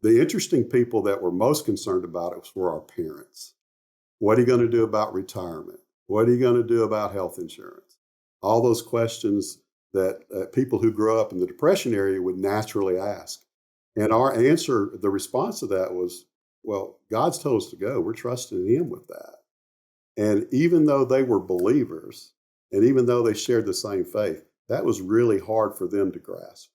the interesting people that were most concerned about it were our parents. What are you going to do about retirement? What are you going to do about health insurance? All those questions that people who grew up in the Depression area would naturally ask. And our answer, the response to that was, well, God's told us to go. We're trusting Him with that. And even though they were believers, and even though they shared the same faith, that was really hard for them to grasp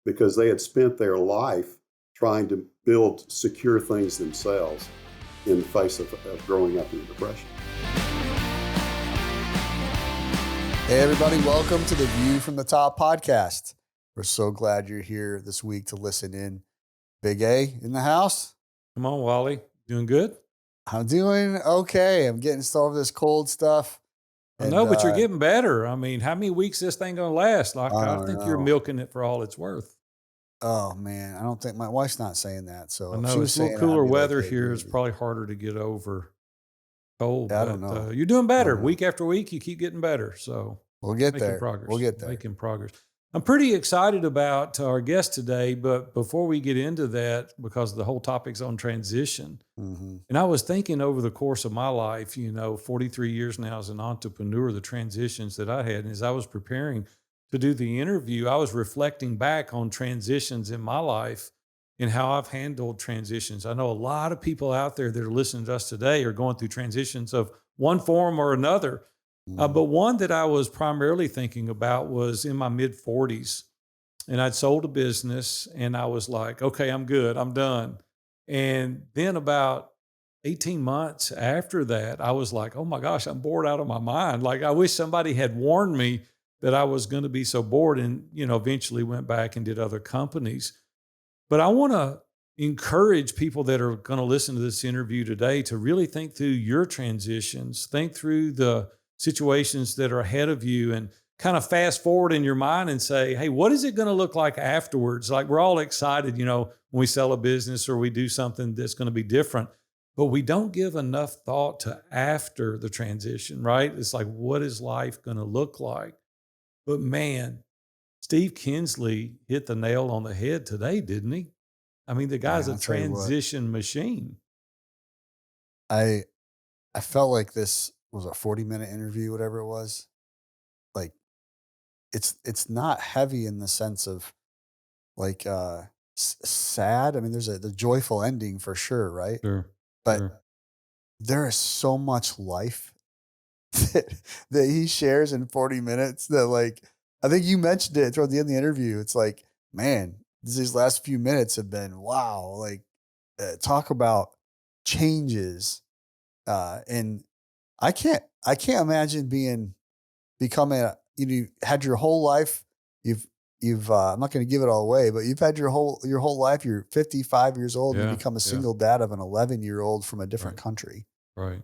because they had spent their life trying to build secure things themselves in the face of growing up in the Depression. Hey, everybody. Welcome to the View from the Top podcast. We're so glad you're here this week to listen in. Big A in the house. Come on, Wally. Doing good? I'm doing okay. I'm getting still over this cold stuff. I know, but you're getting better. I mean, how many weeks is this thing going to last? I think you're milking it for all it's worth. Oh, man. I don't think my wife's not saying that. So I know it's a little cooler weather here. It's probably harder to get over cold. Yeah, I don't know. You're doing better. Week after week, you keep getting better. So we'll get there. We'll get there. Making progress. I'm pretty excited about our guest today, but before we get into that, because the whole topic's on transition, and I was thinking over the course of my life, 43 years now as an entrepreneur, the transitions that I had, and as I was preparing to do the interview, I was reflecting back on transitions in my life and how I've handled transitions. I know a lot of people out there that are listening to us today are going through transitions of one form or another. But one that I was primarily thinking about was in my mid-40s, and I'd sold a business, and I was like, okay, I'm good, I'm done. And then about 18 months after that, I was like, oh my gosh, I'm bored out of my mind. Like, I wish somebody had warned me that I was going to be so bored, and, eventually went back and did other companies. But I want to encourage people that are going to listen to this interview today to really think through your transitions, think through the situations that are ahead of you, and kind of fast forward in your mind and say, hey, what is it going to look like afterwards? Like, we're all excited, when we sell a business or we do something that's going to be different, but we don't give enough thought to after the transition, right? It's like, what is life going to look like? But man, Steve Kinsley hit the nail on the head today, didn't he? I mean, the guy's a transition machine. I felt like this was a 40-minute interview, whatever it was. Like, it's not heavy in the sense of like sad. I mean, there's the joyful ending for sure, right? Sure. But there is so much life that he shares in 40 minutes that, like, I think you mentioned it toward the end of the interview. It's like, man, these last few minutes have been wow. Like, talk about changes, and I can't imagine becoming you had your whole life. You've I'm not going to give it all away, but you've had your whole life. You're 55 years old and you become a single dad of an 11-year-old from a different country. Right.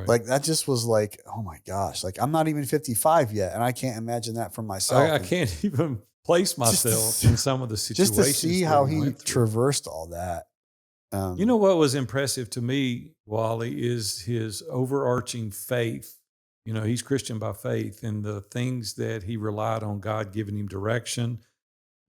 Like, that just was like, oh my gosh, like, I'm not even 55 yet. And I can't imagine that for myself. I can't even place myself in some of the situations. Just to see how he traversed all that. What was impressive to me, Wally, is his overarching faith. He's Christian by faith, and the things that he relied on God giving him direction,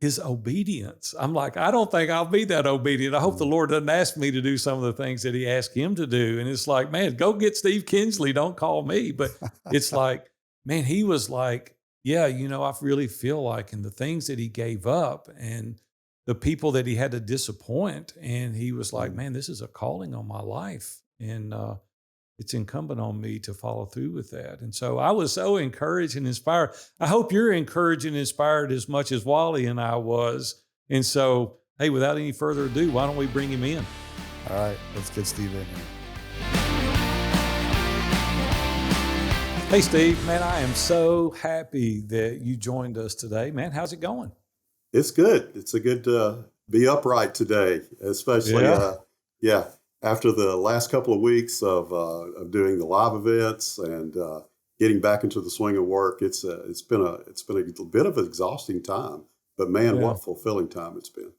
his obedience. I'm like, I don't think I'll be that obedient. I hope the Lord doesn't ask me to do some of the things that he asked him to do. And it's like, man, go get Steve Kinsley. Don't call me. But it's like, man, he was like, yeah, I really feel like, and the things that he gave up and the people that he had to disappoint. And he was like, man, this is a calling on my life. And it's incumbent on me to follow through with that. And so I was so encouraged and inspired. I hope you're encouraged and inspired as much as Wally and I was. And so, hey, without any further ado, why don't we bring him in? All right, let's get Steve in here. Hey, Steve, man, I am so happy that you joined us today. Man, how's it going? It's good. It's a good to be upright today, especially, after the last couple of weeks of doing the live events and getting back into the swing of work. It's been a bit of an exhausting time, but man, what fulfilling time it's been.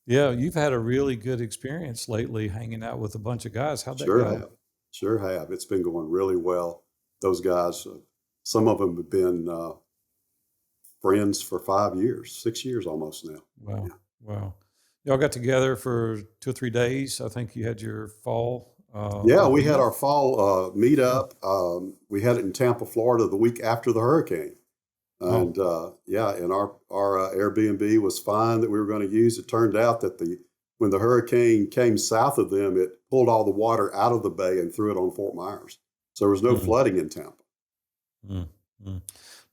Yeah, you've had a really good experience lately hanging out with a bunch of guys. How'd that go? Sure have. It's been going really well. Those guys, some of them have been friends for 5 years, 6 years almost now. Wow. Y'all got together for 2 or 3 days. I think you had your fall Yeah, we had event. our fall meetup. We had it in Tampa, Florida, the week after the hurricane. Oh, And yeah, and our Airbnb was fine that we were going to use. It turned out that when the hurricane came south of them, it pulled all the water out of the bay and threw it on Fort Myers. So there was no mm, flooding in Tampa. mm, mm.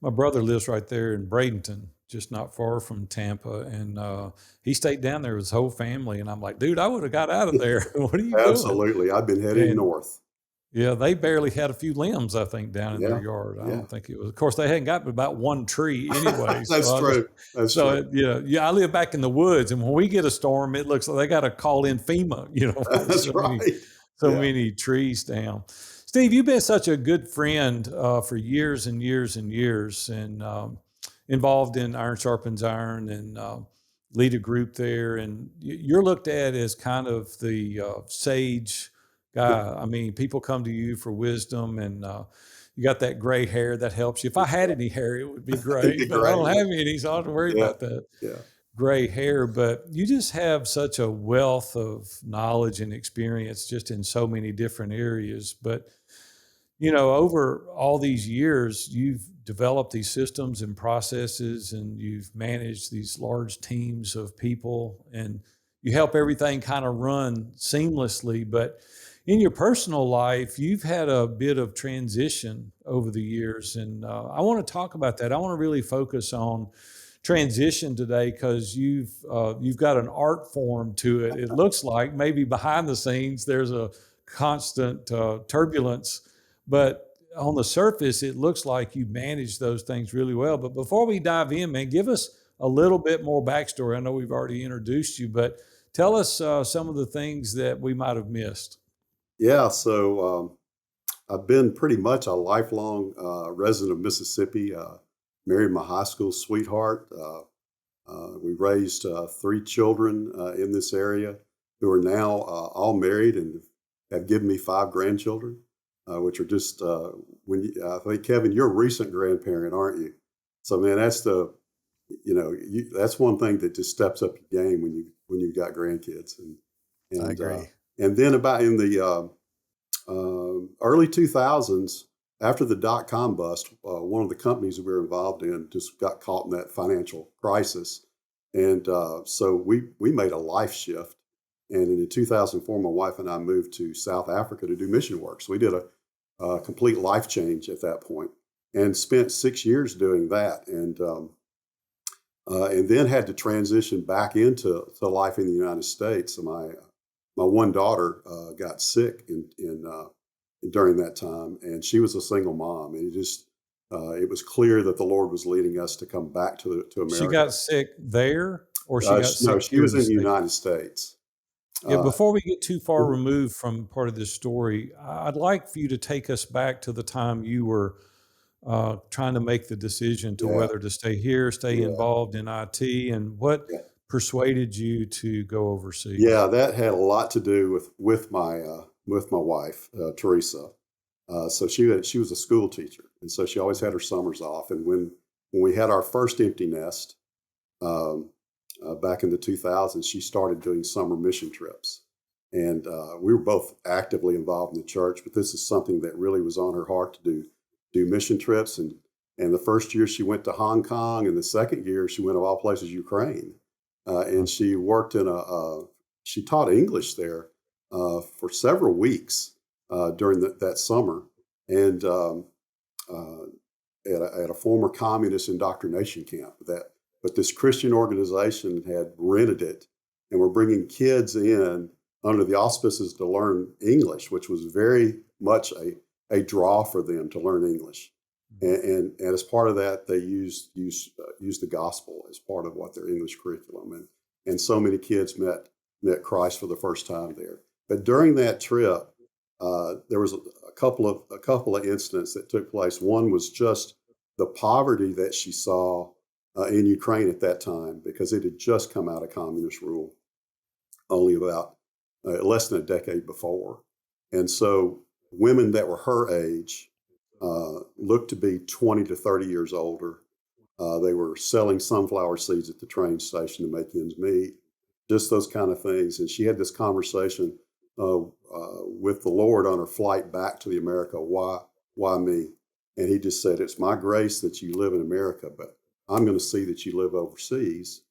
My brother lives right there in Bradenton, just not far from Tampa, and he stayed down there with his whole family. And I'm like, dude, I would have got out of there. What are you doing? Absolutely. I've been heading And north. yeah, they barely had a few limbs, I think, down in their Yeah. yard. I Yeah. don't think it was. Of course, they hadn't got but about one tree anyway. That's true. That's true. Yeah. I live back in the woods, and when we get a storm, it looks like they got to call in FEMA. There's That's right. so Yeah. many trees down. Steve, you've been such a good friend for years and years and years, and involved in Iron Sharpens Iron, and lead a group there. And you're looked at as kind of the sage guy. I mean, people come to you for wisdom, and you got that gray hair that helps you. If I had any hair, it would be It'd gray, be but I great. don't have any, so I don't have to worry Yeah. about that Yeah. gray hair. But you just have such a wealth of knowledge and experience just in so many different areas. But over all these years, you've developed these systems and processes, and you've managed these large teams of people, and you help everything kind of run seamlessly. But in your personal life, you've had a bit of transition over the years, and I want to talk about that. I want to really focus on transition today, because you've got an art form to it. It looks like maybe behind the scenes there's a constant turbulence, but on the surface it looks like you manage those things really well. But before we dive in, man, give us a little bit more backstory. I know we've already introduced you, but tell us some of the things that we might have missed. Yeah. So I've been pretty much a lifelong resident of Mississippi. Married my high school sweetheart. We raised 3 children in this area who are now all married and have given me 5 grandchildren, which are just I think, Kevin, you're a recent grandparent, aren't you? So man, that's one thing that just steps up your game when you've got grandkids. I And agree. and then about in the early 2000s, after the dot-com bust, one of the companies that we were involved in just got caught in that financial crisis. And so we made a life shift. And in 2004, my wife and I moved to South Africa to do mission work. So we did a complete life change at that point, and spent 6 years doing that. And then had to transition back into life in the United States. So my one daughter got sick during that time, and she was a single mom, and it was clear that the Lord was leading us to come back to She America. got sick there, or she got No, sick she here in was the in the States? United States. Yeah, Uh, before we get too far removed from part of this story, I'd like for you to take us back to the time you were trying to make the decision to yeah, whether to stay here, stay yeah, involved in IT, and what yeah. persuaded you to go overseas. Yeah, that had a lot to do with my wife, Teresa. So she was a school teacher, and so she always had her summers off. And when we had our first empty nest um, back in the 2000s, she started doing summer mission trips, and we were both actively involved in the church. But this is something that really was on her heart to do mission trips. And the first year she went to Hong Kong, and the second year she went, of all places, Ukraine. And she worked she taught English there for several weeks during that summer, and uh, at a former communist indoctrination camp. But this Christian organization had rented it, and were bringing kids in under the auspices to learn English, which was very much a draw for them to learn English. And as part of that, they used the gospel as part of what their English curriculum, and so many kids met Christ for the first time there. But during that trip, there was a couple of incidents that took place. One was just the poverty that she saw in Ukraine at that time, because it had just come out of communist rule only about less than a decade before, and so women that were her age looked to be 20 to 30 years older. They were selling sunflower seeds at the train station to make ends meet. just those kind of things. And she had this conversation with the Lord on her flight back to the America. Why me? And he just said, it's my grace that you live in America, but I'm going to see that you live overseas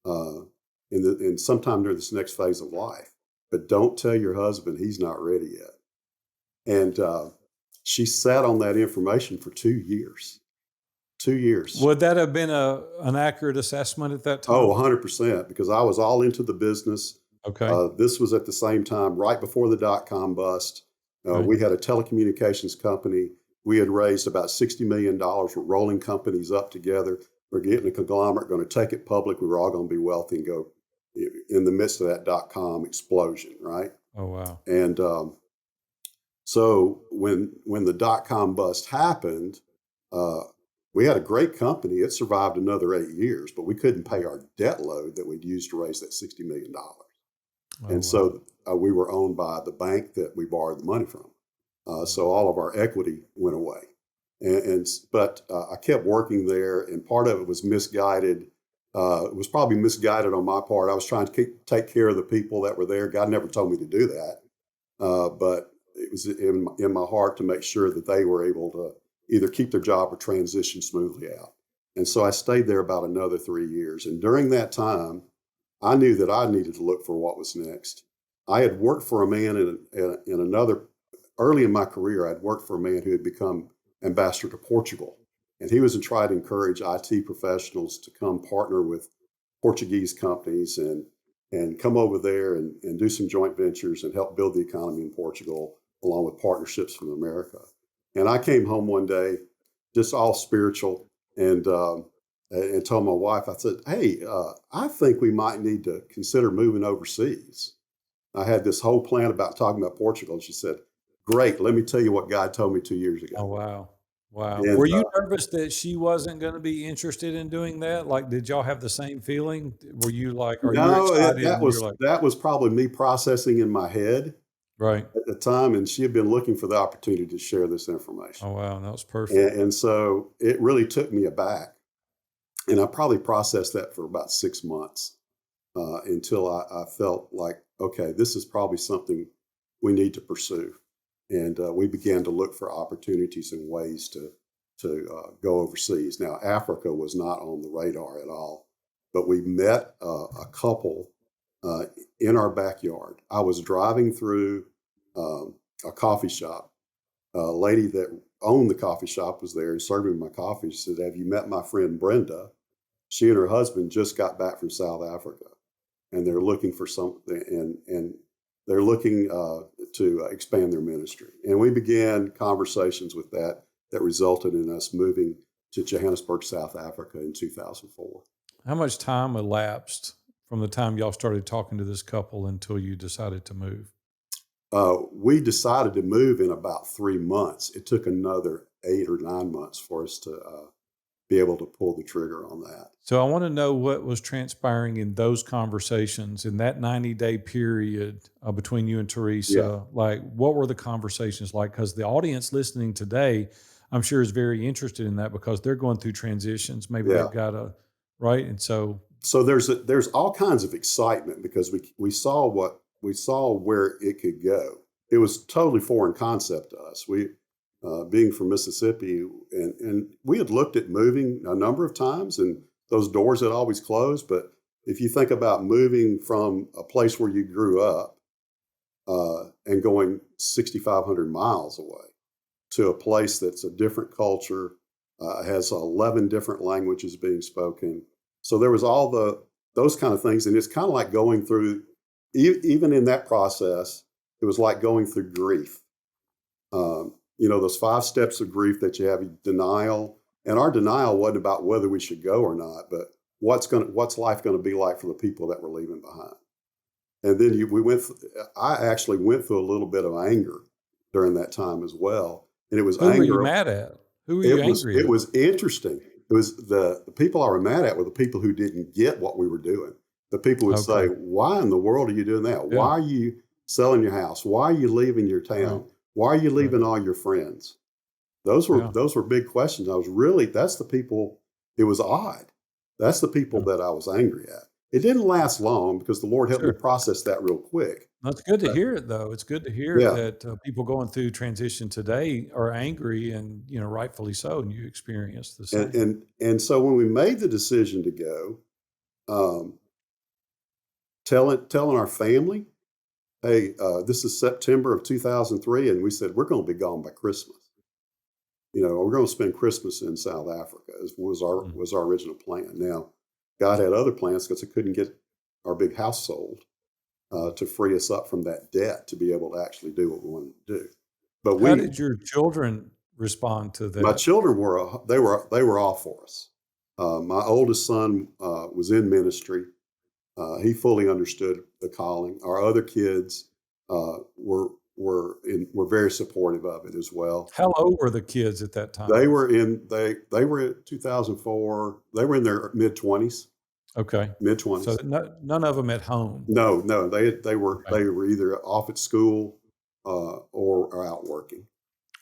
in sometime during this next phase of life. But don't tell your husband he's not ready yet. And she sat on that information for 2 years. 2 years. Would that have been an accurate assessment at that time? Oh, 100%, because I was all into the business. Okay. This was at the same time, right before the dot-com bust. Okay. We had a telecommunications company. We had raised about $60 million. We're rolling companies up together. We're getting a conglomerate, going to take it public. We were all going to be wealthy and go in the midst of that dot-com explosion, right? Oh, wow. And so when the dot-com bust happened, we had a great company. It survived another 8 years, but we couldn't pay our debt load that we'd used to raise that $60 million. Oh, And wow. so we were owned by the bank that we borrowed the money from. So all of our equity went away. But I kept working there, and part of it was misguided. It was probably misguided on my part. I was trying to take care of the people that were there. God never told me to do that. But it was in my heart to make sure that they were able to either keep their job or transition smoothly out. And so I stayed there about another 3 years. And during that time, I knew that I needed to look for what was next. I had worked for a man in another, early in my career, I'd worked for a man who had become ambassador to Portugal. And he was trying to encourage IT professionals to come partner with Portuguese companies and come over there and do some joint ventures and help build the economy in Portugal, along with partnerships from America. And I came home one day, just all spiritual, and told my wife, I said, hey, I think we might need to consider moving overseas. I had this whole plan about talking about Portugal. And she said, great, let me tell you what God told me 2 years ago. Oh, wow. Wow. And, Were you nervous that she wasn't going to be interested in doing that? Like, did y'all have the same feeling? Were you like, are you no, excited? that And was you're like, that was probably me processing in my head right. at the time, and she had been looking for the opportunity to share this information. Oh, wow. That was perfect. And so it really took me aback. And I probably processed that for about 6 months until I felt like, okay, this is probably something we need to pursue. And we began to look for opportunities and ways to go overseas. Now, Africa was not on the radar at all, but we met a couple in our backyard. I was driving through a coffee shop. A lady that owned the coffee shop was there and serving my coffee. She said, have you met my friend Brenda? She and her husband just got back from South Africa, and they're looking for something, and they're looking to expand their ministry. And we began conversations with that resulted in us moving to Johannesburg, South Africa in 2004. How much time elapsed from the time y'all started talking to this couple until you decided to move? We decided to move in about 3 months. It took another 8 or 9 months for us to be able to pull the trigger on that. So I want to know what was transpiring in those conversations in that 90-day period between you and Teresa. Yeah. Like, what were the conversations like? Because the audience listening today, I'm sure, is very interested in that because they're going through transitions. Maybe Yeah. they've got right. And so there's all kinds of excitement because we saw where it could go. It was totally foreign concept to us. We being from Mississippi, and we had looked at moving a number of times, and those doors had always closed. But if you think about moving from a place where you grew up and going 6,500 miles away to a place that's a different culture, has 11 different languages being spoken. So there was all those kind of things. And it's kind of like going through, even in that process, it was like going through grief. Those 5 steps of grief that you have: denial. And our denial wasn't about whether we should go or not, but what's life going to be like for the people that we're leaving behind. And then I actually went through a little bit of anger during that time as well. And it was who anger. were you mad at? Who were you angry at? It was interesting. It was the people I were mad at were the people who didn't get what we were doing. The people would say, why in the world are you doing that? Yeah. Why are you selling your house? Why are you leaving your town? Right. Why are you leaving all your friends? Those were big questions. That's the people, it was odd. That's the people that I was angry at. It didn't last long because the Lord helped me Sure. process that real quick. That's good to But hear it, though. It's good to hear yeah, that people going through transition today are angry and, rightfully so, and you experience the and same. and so when we made the decision to go, um, telling our family, hey, this is September of 2003, and we said we're going to be gone by Christmas. We're going to spend Christmas in South Africa. Mm. Was our original plan. Now, God had other plans because I couldn't get our big house sold to free us up from that debt to be able to actually do what we wanted to do. But How did your children respond to my that? children they were all for us. My oldest son was in ministry. He fully understood the calling. Our other kids were very supportive of it as well. How old were the kids at that They time? were in they were in 2004. They were in their mid-20s. Okay. Mid So 20s. none of them at home. No, Okay. they were either off at school or out working.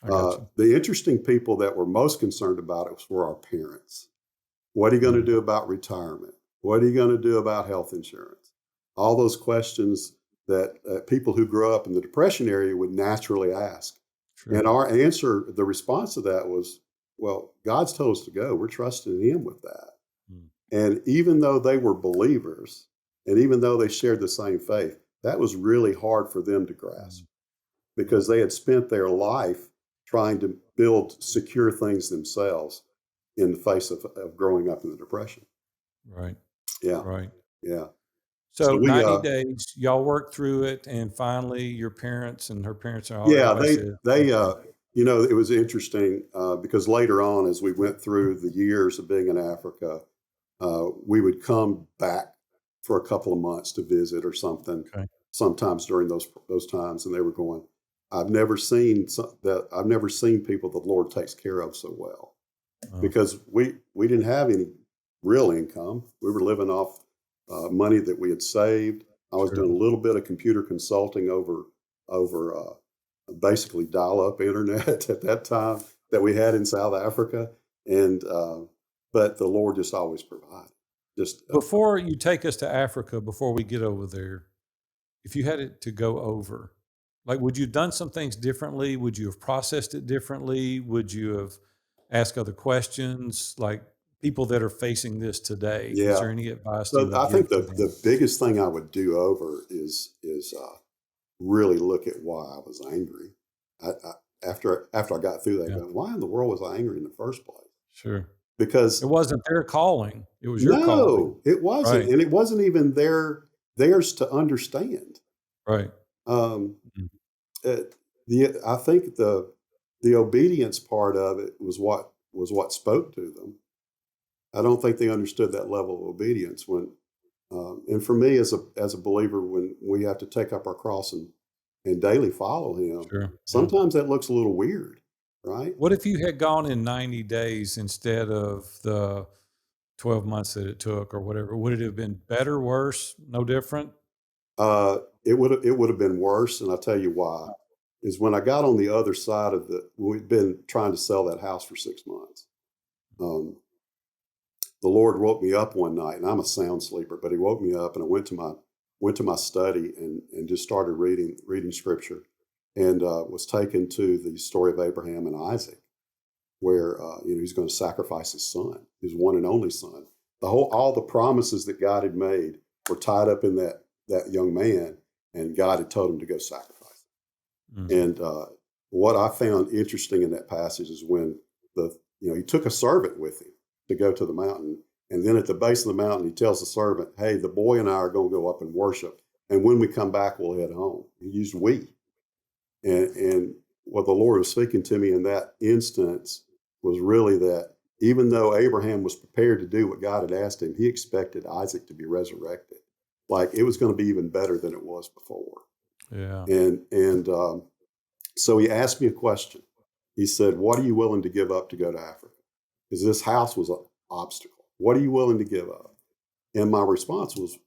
I got you. The interesting people that were most concerned about it were our parents. What are you going to Mm, do about retirement? What are you going to do about health insurance? All those questions that people who grew up in the Depression area would naturally ask. And sure. our answer, the response to that was, well, God's told us to go. We're trusting Him with that. Mm, And even though they were believers, and even though they shared the same faith, that was really hard for them to grasp mm, because they had spent their life trying to build secure things themselves in the face of growing up in the Depression. right. Yeah, Right. yeah. So So we, 90 days, y'all worked through it, and finally your parents and her parents and all yeah, everybody said, "Okay." it was interesting because later on, as we went through the years of being in Africa, we would come back for a couple of months to visit or something. Okay. Sometimes during those times, and they were going, I've never seen people the Lord takes care of so well Oh, because we didn't have any real income. We were living off money that we had saved. I was sure. doing a little bit of computer consulting over basically dial-up internet at that time that we had in South Africa, and but the Lord just always provided. Just Before you take us to Africa, before we get over there, if you had it to go over, like, would you have done some things differently? Would you have processed it differently? Would you have asked other questions? Like people that are facing this today, is yeah. there any advice you So I would think give to the them? biggest thing I would do over is really look at why I was angry. After I got through that, Yeah, going, why in the world was I angry in the first place? sure. It Because wasn't their calling. It was your calling. no, it wasn't, Right. and it wasn't even theirs to understand. Right. Um, Mm, I think the obedience part of it was what spoke to them. I don't think they understood that level of obedience and for me as a believer, when we have to take up our cross and daily follow Him, sure. Yeah. sometimes that looks a little weird, right? What if you had gone in 90 days instead of the 12 months that it took or whatever? Would it have been better, worse, no different? It would have been worse, and I'll tell you why. Is when I got on the other side of we'd been trying to sell that house for 6 months. Um, the Lord woke me up one night, and I'm a sound sleeper, but He woke me up, and I went to my study and just started reading Scripture, and was taken to the story of Abraham and Isaac, where he's going to sacrifice his son, his one and only son. All the promises that God had made were tied up in that young man, and God had told him to go sacrifice. Mm, And what I found interesting in that passage is when he took a servant with him to go to the mountain, and then at the base of the mountain, he tells the servant, "Hey, the boy and I are going to go up and worship, and when we come back, we'll head home." He used "we," and what the Lord was speaking to me in that instance was really that even though Abraham was prepared to do what God had asked him, he expected Isaac to be resurrected, like it was going to be even better than it was before. yeah. And so he asked me a question. He said, "What are you willing to give up to go to Africa?" Because this house was an obstacle. What are you willing to give up? And my response was,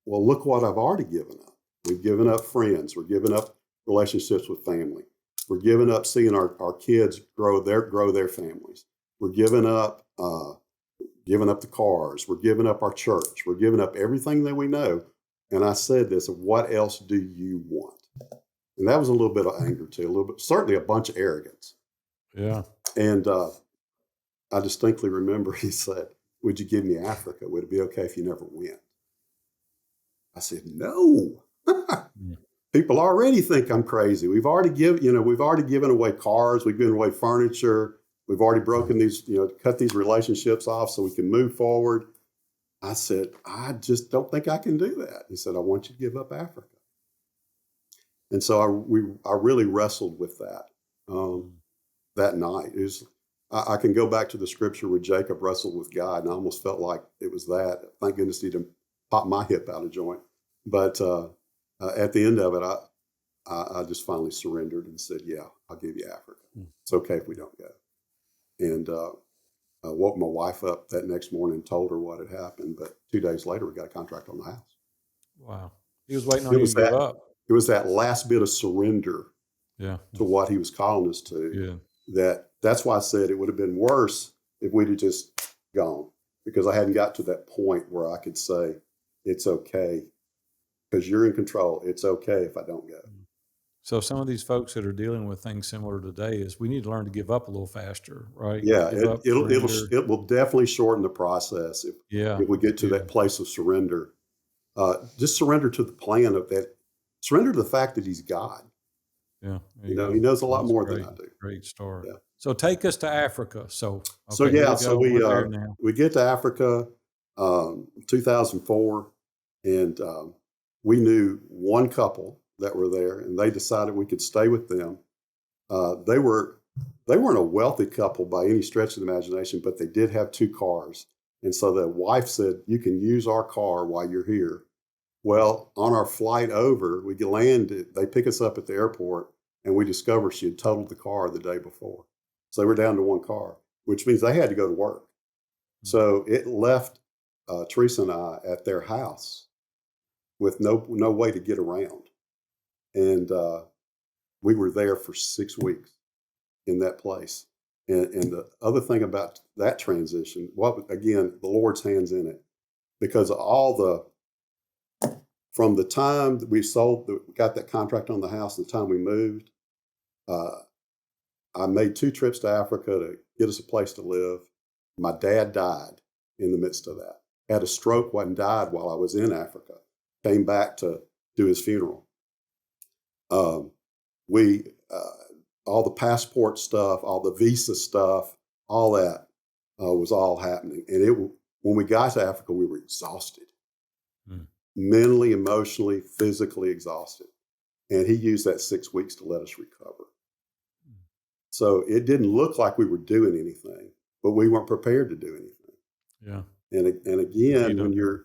"Well, look what I've already given up. We've given up friends. We're giving up relationships with family. We're giving up seeing our kids grow their families. We're giving up giving up the cars. We're giving up our church. We're giving up everything that we know. And I said this, what else do you want? And that was a little bit of anger too, a little bit, certainly a bunch of arrogance. Yeah. And I distinctly remember he said, would you give me Africa? Would it be okay if you never went? I said, no. People already think I'm crazy. We've already given away cars. We've given away furniture. We've already broken these, cut these relationships off so we can move forward. I said, I just don't think I can do that. He said, I want you to give up Africa. And so I really wrestled with that that night. I can go back to the scripture where Jacob wrestled with God, and I almost felt like it was that. Thank goodness he didn't pop my hip out of joint. But at the end of it, I just finally surrendered and said, yeah, I'll give you Africa. It's okay if we don't go. And I woke my wife up that next morning and told her what had happened. But 2 days later, we got a contract on the house. Wow. He was waiting on you to give up. It was that last bit of surrender to what he was calling us to. Yeah. That's why I said it would have been worse if we'd have just gone, because I hadn't got to that point where I could say, it's okay, because you're in control. It's okay if I don't go. So some of these folks that are dealing with things similar today is we need to learn to give up a little faster, right? Yeah, it will definitely shorten the process if we get to that place of surrender. Just surrender to the plan of that. Surrender to the fact that he's God. Yeah, he knows a lot more than I do. Great story. Yeah. So take us to Africa. So we get to Africa, 2004, and we knew one couple that were there, and they decided we could stay with them. They weren't a wealthy couple by any stretch of the imagination, but they did have 2 cars, and so the wife said, "You can use our car while you're here." Well, on our flight over, we landed. They pick us up at the airport, and we discovered she had totaled the car the day before. So we're down to 1 car, which means they had to go to work. So it left Teresa and I at their house with no way to get around. And we were there for 6 weeks in that place. And the other thing about that transition, again, the Lord's hand's in it, because from the time that we got that contract on the house, and the time we moved, I made 2 trips to Africa to get us a place to live. My dad died in the midst of that. Had a stroke and died while I was in Africa. Came back to do his funeral. All the passport stuff, all the visa stuff, all that was all happening. And when we got to Africa, we were exhausted. Mentally, emotionally, physically exhausted. And he used that 6 weeks to let us recover. So it didn't look like we were doing anything, but we weren't prepared to do anything. Yeah. And again, when you're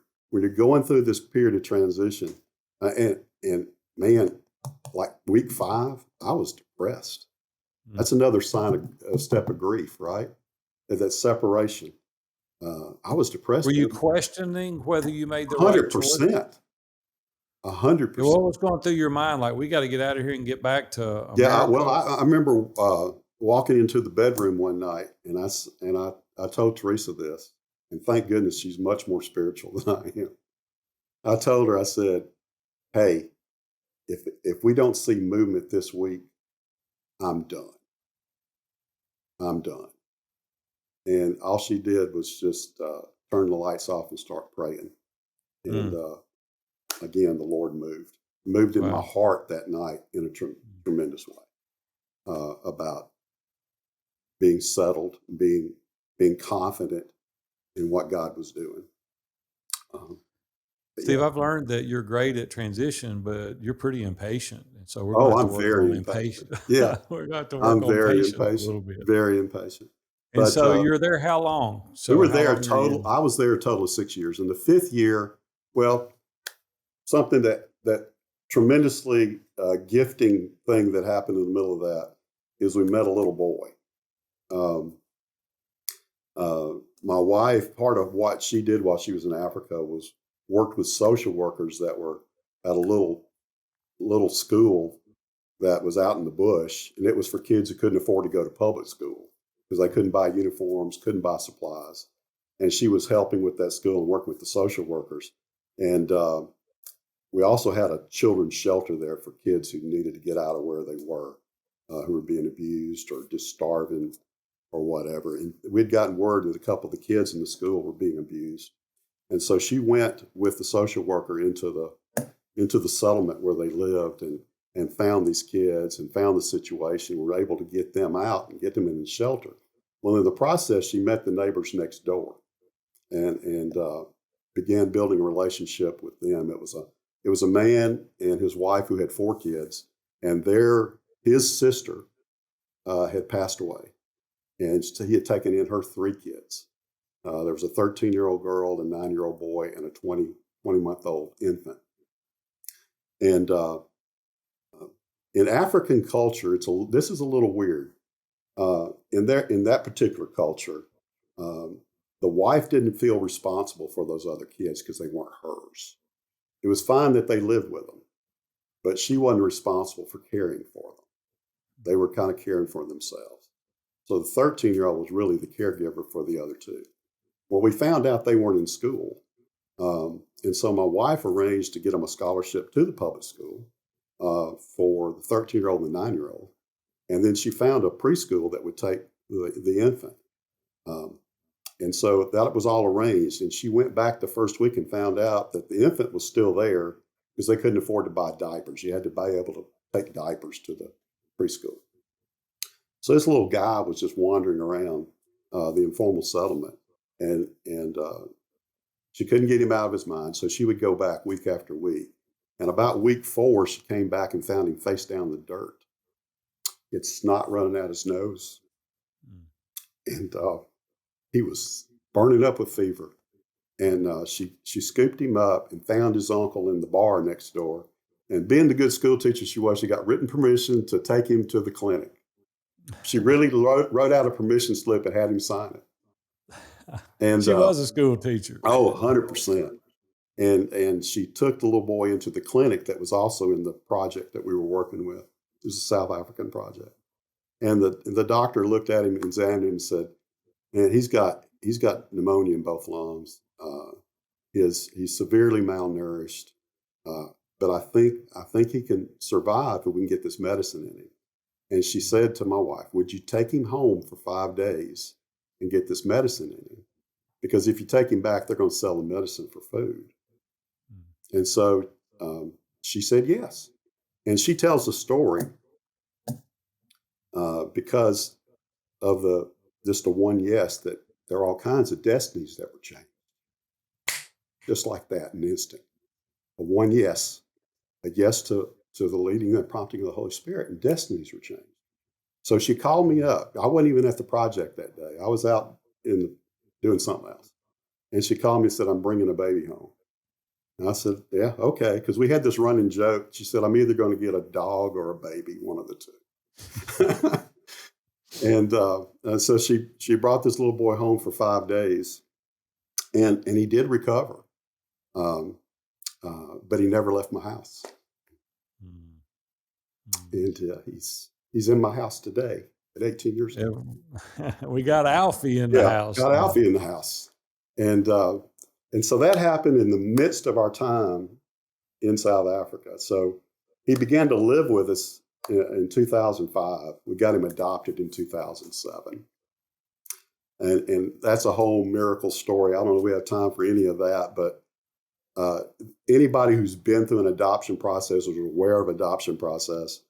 going through this period of transition, and man, like week 5, I was depressed. That's another sign of a step of grief, right? That separation. I was depressed. Were you questioning whether you made the right choice? 100%. 100%. What was going through your mind? Like, we got to get out of here and get back to America? Yeah, well, I remember walking into the bedroom one night, and I told Teresa this, and thank goodness she's much more spiritual than I am. I told her, I said, hey, if we don't see movement this week, I'm done. I'm done. And all she did was just turn the lights off and start praying. And again, the Lord moved in my heart that night in a tremendous way about being settled, being confident in what God was doing. Steve, I've learned that you're great at transition, but you're pretty impatient. And so we're going to work on impatient. Yeah. We're going to work on patience a little bit. Very impatient. And but, so you're there how long? So we were there I was there a total of 6 years. In the 5th year, well, something that tremendously gifting thing that happened in the middle of that is we met a little boy. My wife, part of what she did while she was in Africa was worked with social workers that were at a little school that was out in the bush, and it was for kids who couldn't afford to go to public school because they couldn't buy uniforms, couldn't buy supplies. and she was helping with that school and working with the social workers. And we also had a children's shelter there for kids who needed to get out of where they were, who were being abused or just starving or whatever. And we'd gotten word that a couple of the kids in the school were being abused. And so she went with the social worker into the settlement where they lived and found these kids and found the situation. We were able to get them out and get them in the shelter. Well, in the process, she met the neighbors next door and began building a relationship with them. It was a man and his wife who had 4 kids, and his sister had passed away, and so he had taken in her 3 kids. There was a 13-year-old girl, a 9-year-old boy, and a 20-month-old infant. And in African culture, this is a little weird. In that particular culture, the wife didn't feel responsible for those other kids because they weren't hers. It was fine that they lived with them, but she wasn't responsible for caring for them. They were kind of caring for themselves. So the 13-year-old was really the caregiver for the other 2. Well, we found out they weren't in school. And so my wife arranged to get them a scholarship to the public school for the 13-year-old and the 9-year-old. And then she found a preschool that would take the infant. And so that was all arranged. And she went back the first week and found out that the infant was still there because they couldn't afford to buy diapers. You had to be able to take diapers to the preschool. So this little guy was just wandering around the informal settlement. And she couldn't get him out of his mind. So she would go back week after week. And about week 4, she came back and found him face down in the dirt. It's snot running out his nose. And he was burning up with fever. And she scooped him up and found his uncle in the bar next door. And being the good school teacher she was, she got written permission to take him to the clinic. She really wrote out a permission slip and had him sign it. And she was a school teacher. Oh, 100%. And she took the little boy into the clinic that was also in the project that we were working with. It was a South African project. And the doctor looked at him and examined him and said, "Man, he's got pneumonia in both lungs. He's severely malnourished. But I think he can survive if we can get this medicine in him." And she said to my wife, "Would you take him home for 5 days and get this medicine in him? Because if you take him back, they're going to sell the medicine for food." And so she said yes. And she tells the story because of just the one yes, that there are all kinds of destinies that were changed. Just like that, in an instant. A one yes, a yes to the leading and prompting of the Holy Spirit, and destinies were changed. So she called me up. I wasn't even at the project that day. I was out doing something else. And she called me and said, "I'm bringing a baby home." And I said, "Yeah, okay." Because we had this running joke. She said, "I'm either going to get a dog or a baby, one of the 2. And so she brought this little boy home for 5 days. And he did recover. But he never left my house. And he's in my house today at 18 years old. We got Alfie in the house. Got Alfie in the house. And so that happened in the midst of our time in South Africa. So he began to live with us in 2005. We got him adopted in 2007. And that's a whole miracle story. I don't know if we have time for any of that, but anybody who's been through an adoption process or is aware of adoption process,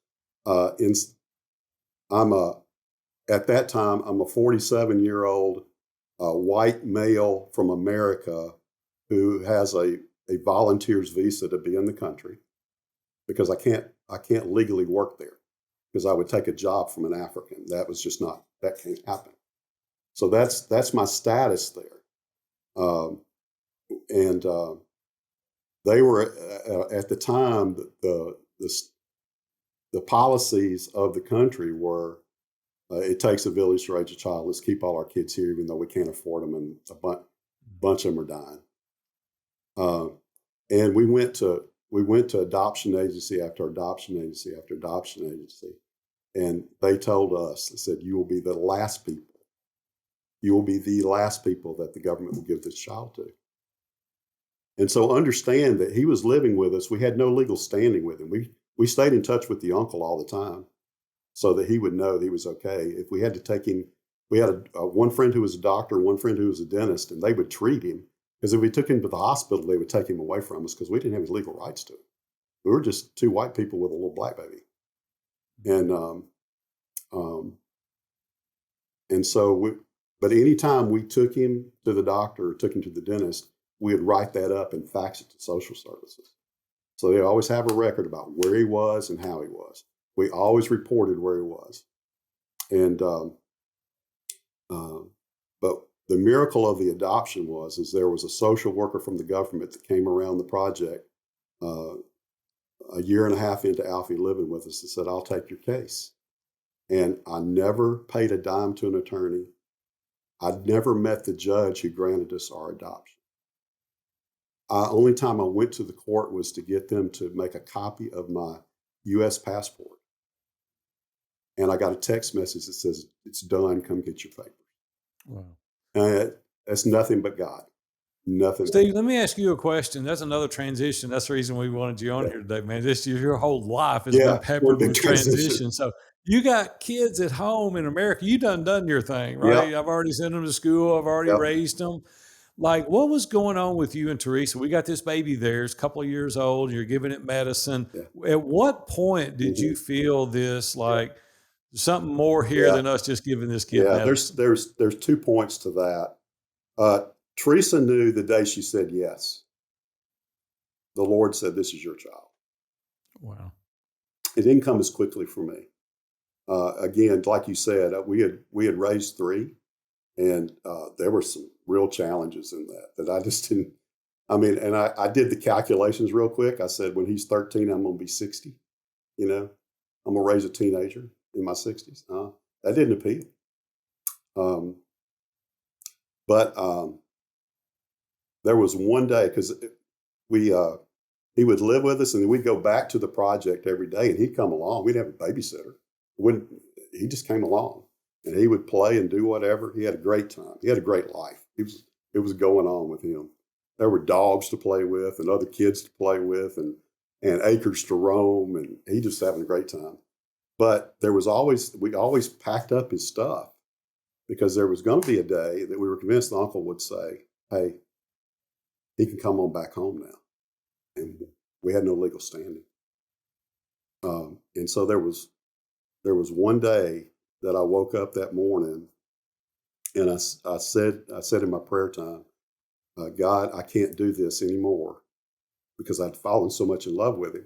at that time, I'm a 47-year-old white male from America who has a volunteer's visa to be in the country because I can't legally work there because I would take a job from an African. That can't happen. So that's my status there. And they were at the time the policies of the country were it takes a village to raise a child. Let's keep all our kids here, even though we can't afford them, and a bunch of them are dying. And we went to adoption agency after adoption agency after adoption agency, and they told us, they said, "You will be the last people you will be the last people that the government will give this child to. And so understand that he was living with us. We had no legal standing with him. We stayed in touch with the uncle all the time so that he would know that he was okay. If we had to take him, we had one friend who was a doctor, one friend who was a dentist, and they would treat him. Because if we took him to the hospital, they would take him away from us because we didn't have any legal rights to him. We were just two white people with a little black baby. And so, but anytime we took him to the doctor or took him to the dentist, we would write that up and fax it to social services. So they always have a record about where he was and how he was. We always reported where he was. And, but the miracle of the adoption is there was a social worker from the government that came around the project a year and a half into Alfie living with us and said, I'll take your case. And I never paid a dime to an attorney. I'd never met the judge who granted us our adoption. Only time I went to the court was to get them to make a copy of my U.S. passport. And I got a text message that says, it's done, come get your papers. Wow. That's nothing but God. Nothing. Steve, let me ask you a question. That's another transition. That's the reason we wanted you on here today, man. Your whole life has been peppered with transition. So you got kids at home in America. You done your thing, right? I've already sent them to school. I've already raised them. Like, what was going on with you and Teresa? We got this baby there. It's a couple of years old. You're giving it medicine. At what point did you feel this, like, something more here than us just giving this kid medicine? There's 2 points to that. Teresa knew the day she said yes. The Lord said, this is your child. Wow. It didn't come as quickly for me. Again, like you said, we had raised 3, and there were some real challenges in that I just didn't. I mean, and I did the calculations real quick. I said, when he's 13, I'm going to be 60. You know, I'm going to raise a teenager in my 60s. That didn't appeal. But there was one day, because he would live with us, and then we'd go back to the project every day, and he'd come along. We'd have a babysitter. He just came along, and he would play and do whatever. He had a great time. He had a great life. It was going on with him. There were dogs to play with and other kids to play with and acres to roam, and he just having a great time. But we always packed up his stuff because there was going to be a day that we were convinced the uncle would say, hey, he can come on back home now. And we had no legal standing. And so there was one day that I woke up that morning, and I said in my prayer time, God, I can't do this anymore, because I'd fallen so much in love with him.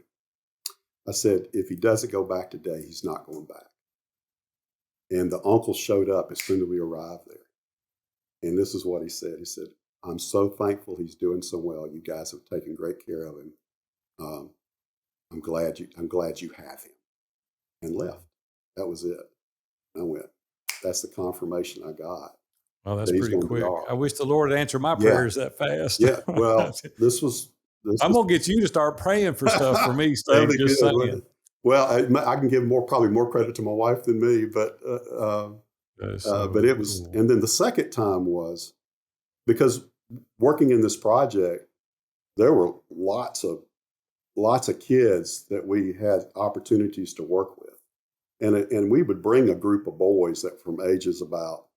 I said, if he doesn't go back today, he's not going back. And the uncle showed up as soon as we arrived there. And this is what he said. He said, I'm so thankful he's doing so well. You guys have taken great care of him. I'm glad you have him. And left. That was it. I went, that's the confirmation I got. Well, that's pretty quick. I wish the Lord would answer my prayers that fast. Yeah. Well, I'm going to get you to start praying for stuff for me, Steve, just saying. Well, I can give probably more credit to my wife than me, but it was, cool. And then the second time was because working in this project, there were lots of kids that we had opportunities to work with. And we would bring a group of boys that from ages about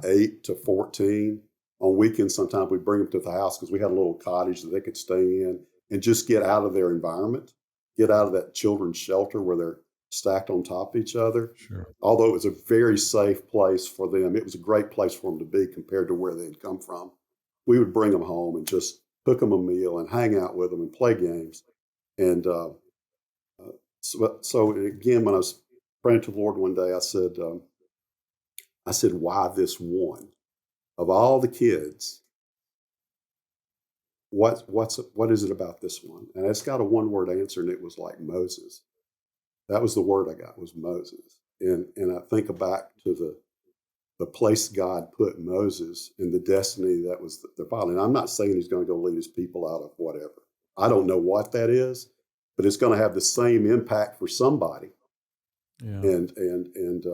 8 to 14. On weekends, sometimes we'd bring them to the house because we had a little cottage that they could stay in and just get out of their environment, get out of that children's shelter where they're stacked on top of each other. Sure. Although it was a very safe place for them, it was a great place for them to be compared to where they'd come from. We would bring them home and just cook them a meal and hang out with them and play games. And so again, when I was praying to the Lord one day, I said, why this one? Of all the kids, what is it about this one? And it's got a one-word answer, and it was like Moses. That was the word I got, was Moses. And I think back to the place God put Moses and the destiny that was their father. And I'm not saying he's going to go lead his people out of whatever. I don't know what that is, but it's going to have the same impact for somebody. Yeah. And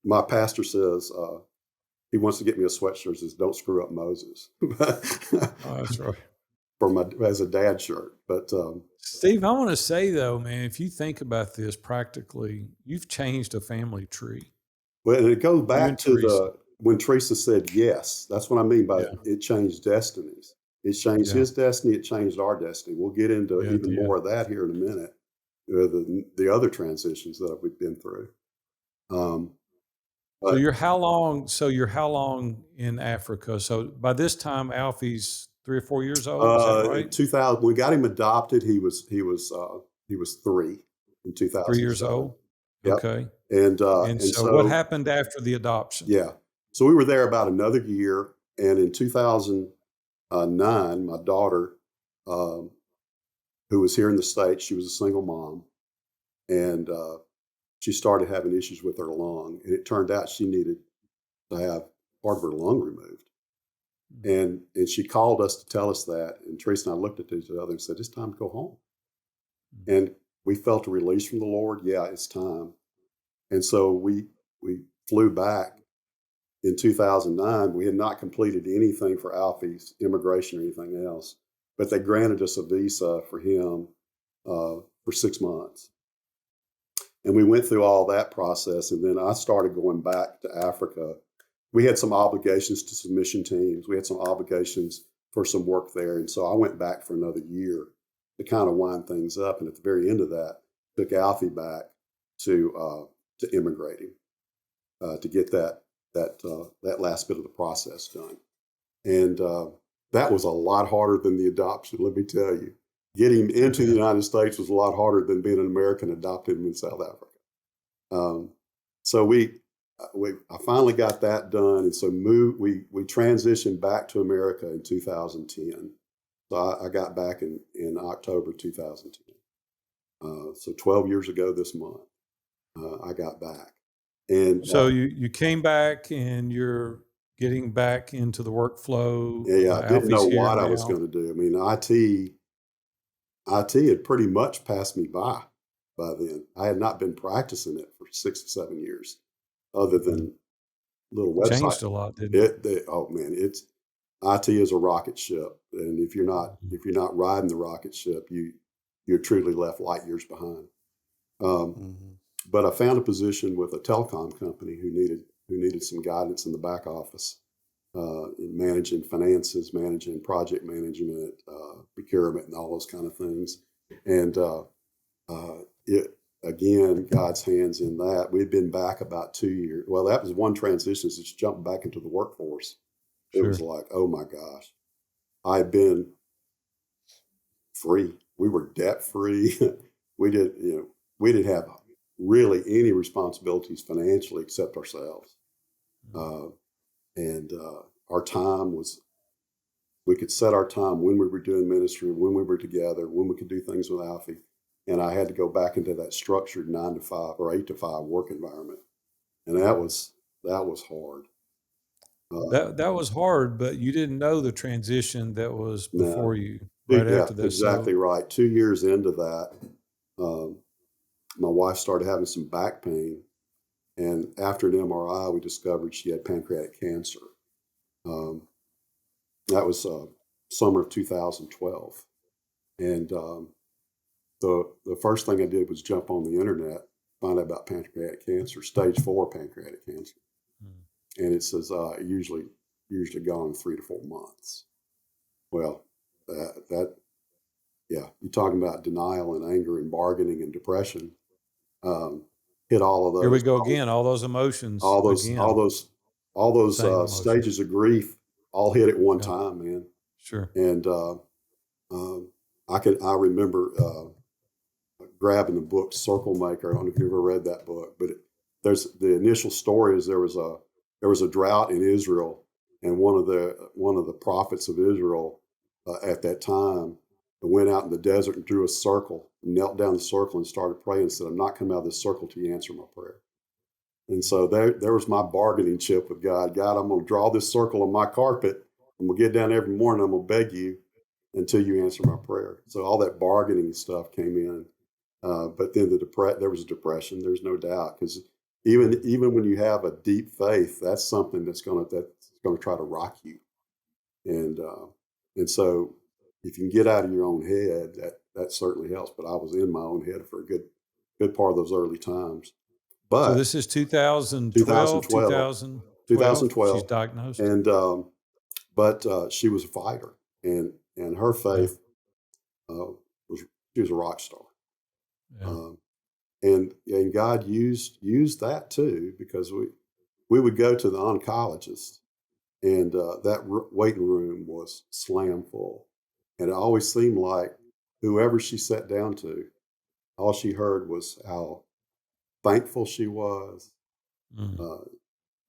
my pastor says, he wants to get me a sweatshirt that says "Don't screw up Moses" Oh, that's right. as a dad shirt. But Steve, I want to say though, man, if you think about this practically, you've changed a family tree. and it goes You back and to Teresa. when Teresa said yes. That's what I mean by Yeah. it changed destinies. It changed Yeah. his destiny. It changed our destiny. We'll get into Yeah, even yeah. more of that here in a minute. The other transitions that we've been through. Um, So but you're how long? So you're how long in Africa? So by this time, Alfie's 3 or 4 years old. Is that in right? 2000, we got him adopted. He was 3 in 3 years 2007. old. Yep. Okay. And And so what so happened after the adoption? yeah, so we were there about another year. And in 2009, my daughter, um, who was here in the States, she was a single mom, and she started having issues with her lung, and it turned out she needed to have part of her lung removed. And she called us to tell us that, and Teresa and I looked at each other and said, "It's time to go home." And we felt a release from the Lord. Yeah, it's time. And so we flew back in 2009. We had not completed anything for Alfie's immigration or anything else, but they granted us a visa for him for 6 months. And we went through all that process. And then I started going back to Africa. We had some obligations to some mission teams. We had some obligations for some work there. And so I went back for another year to kind of wind things up. And at the very end of that, took Alfie back to immigrate him, to get that last bit of the process done. And that was a lot harder than the adoption, let me tell you. Getting him into the United States was a lot harder than being an American adopted him in South Africa. So I finally got that done, and so we transitioned back to America in 2010. So I got back in October 2010. So 12 years ago this month, I got back. And So you came back and you're getting back into the workflow. yeah, I didn't know Alfie's here what I was now. going to do. I mean, IT had pretty much passed me by then. I had not been practicing it for 6 to 7 years, other than little website. Changed a lot, didn't it? Oh man, it's IT is a rocket ship, and if you're not riding the rocket ship, you're truly left light years behind. But I found a position with a telecom company who needed some guidance in the back office, in managing finances, managing project management, procurement, and all those kind of things. And again, God's hands in that. We'd been back about 2 years. Well, that was one transition, just jumping back into the workforce. It was like, oh my gosh, I've been free. We were debt free. we didn't have really any responsibilities financially except ourselves. And our time was, we could set our time when we were doing ministry, when we were together, when we could do things with Alfie. And I had to go back into that structured 9 to 5 or 8 to 5 work environment. And that was hard. That was hard, but you didn't know the transition that was before you, right Yeah, after that. exactly right. 2 years into that, my wife started having some back pain. And after an MRI, we discovered she had pancreatic cancer. That was summer of 2012. And the first thing I did was jump on the internet, find out about pancreatic cancer, stage 4 pancreatic cancer. And it says usually gone in 3 to 4 months. Well, you're talking about denial and anger and bargaining and depression. Hit all of those. Here we go again. All those emotions. All those stages of grief all hit at one time, man. Sure. And I remember grabbing the book Circle Maker. I don't know if you ever read that book, but there's the initial story is there was a drought in Israel, and one of the prophets of Israel at that time went out in the desert and drew a circle, knelt down the circle and started praying and said, "I'm not coming out of this circle till you answer my prayer." And so there was my bargaining chip with God. God, I'm going to draw this circle on my carpet. I'm going to get down every morning. I'm going to beg you until you answer my prayer. So all that bargaining stuff came in. But then there was a depression. There's no doubt, because even when you have a deep faith, that's something that's going to try to rock you. And so if you can get out of your own head, that certainly helps. But I was in my own head for a good part of those early times. But So this is 2012, 2012. She's diagnosed. And but she was a fighter, and her faith she was a rock star. Yeah. And God used that too, because we would go to the oncologist, and that waiting room was slam full, and it always seemed like whoever she sat down to, all she heard was how thankful she was.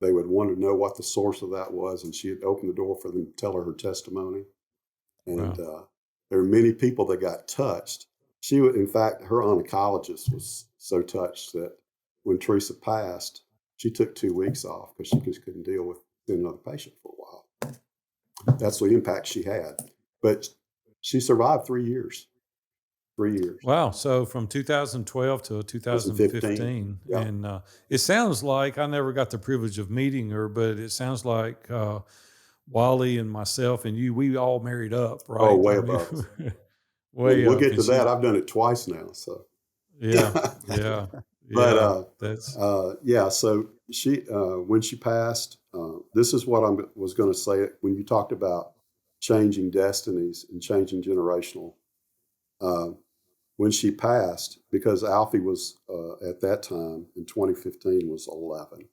They would want to know what the source of that was, and she'd open the door for them to tell her testimony. And there were many people that got touched. She would, in fact, her oncologist was so touched that when Teresa passed, she took 2 weeks off because she just couldn't deal with seeing another patient for a while. That's the impact she had. But she survived 3 years. 3 years. Wow. So from 2012 to 2015. Yeah. And it sounds like, I never got the privilege of meeting her, but it sounds like Wally and myself and you, we all married up, right? Oh, way above. We'll get to that. I've done it twice now. So yeah. But that's so she when she passed, this is what I was going to say when you talked about changing destinies and changing generational. When she passed, because Alfie was at that time in 2015 was 11.